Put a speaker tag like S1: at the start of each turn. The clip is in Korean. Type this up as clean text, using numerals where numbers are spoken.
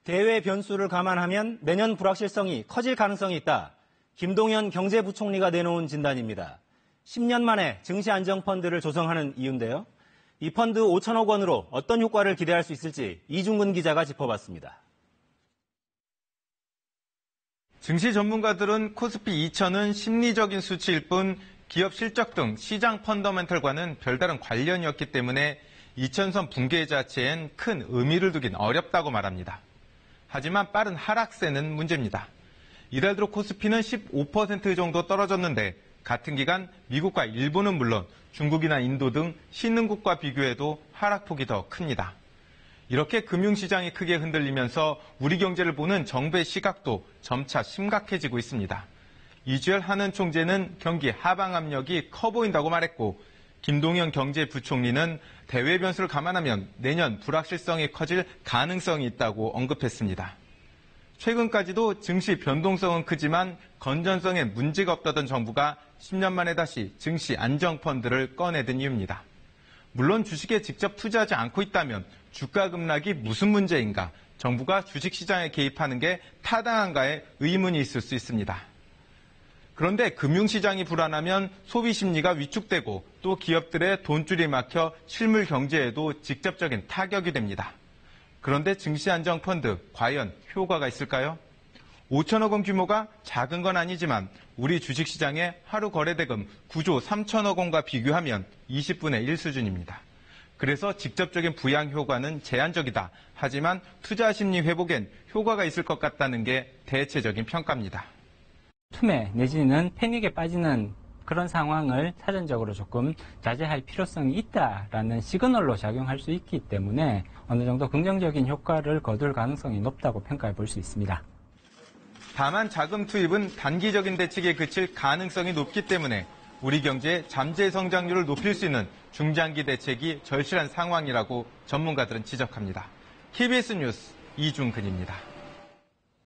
S1: 대외 변수를 감안하면 내년 불확실성이 커질 가능성이 있다. 김동연 경제부총리가 내놓은 진단입니다. 10년 만에 증시안정펀드를 조성하는 이유인데요. 이 펀드 5천억 원으로 어떤 효과를 기대할 수 있을지 이중근 기자가 짚어봤습니다.
S2: 증시 전문가들은 코스피 2000은 심리적인 수치일 뿐 기업 실적 등 시장 펀더멘털과는 별다른 관련이 없기 때문에 2000선 붕괴 자체엔 큰 의미를 두긴 어렵다고 말합니다. 하지만 빠른 하락세는 문제입니다. 이달 들어 코스피는 15% 정도 떨어졌는데 같은 기간 미국과 일본은 물론 중국이나 인도 등 신흥국과 비교해도 하락폭이 더 큽니다. 이렇게 금융시장이 크게 흔들리면서 우리 경제를 보는 정부의 시각도 점차 심각해지고 있습니다. 이주열 한은 총재는 경기 하방 압력이 커 보인다고 말했고 김동연 경제부총리는 대외 변수를 감안하면 내년 불확실성이 커질 가능성이 있다고 언급했습니다. 최근까지도 증시 변동성은 크지만 건전성에 문제가 없다던 정부가 10년 만에 다시 증시 안정펀드를 꺼내든 이유입니다. 물론 주식에 직접 투자하지 않고 있다면 주가 급락이 무슨 문제인가, 정부가 주식시장에 개입하는 게 타당한가에 의문이 있을 수 있습니다. 그런데 금융시장이 불안하면 소비 심리가 위축되고 또 기업들의 돈줄이 막혀 실물 경제에도 직접적인 타격이 됩니다. 그런데 증시안정펀드 과연 효과가 있을까요? 5천억 원 규모가 작은 건 아니지만 우리 주식시장의 하루 거래대금 9조 3천억 원과 비교하면 20분의 1 수준입니다. 그래서 직접적인 부양 효과는 제한적이다. 하지만 투자 심리 회복엔 효과가 있을 것 같다는 게 대체적인 평가입니다.
S3: 투매 내지는 패닉에 빠지는 그런 상황을 사전적으로 조금 자제할 필요성이 있다라는 시그널로 작용할 수 있기 때문에 어느 정도 긍정적인 효과를 거둘 가능성이 높다고 평가해 볼 수 있습니다.
S2: 다만 자금 투입은 단기적인 대책에 그칠 가능성이 높기 때문에 우리 경제의 잠재 성장률을 높일 수 있는 중장기 대책이 절실한 상황이라고 전문가들은 지적합니다. KBS 뉴스 이중근입니다.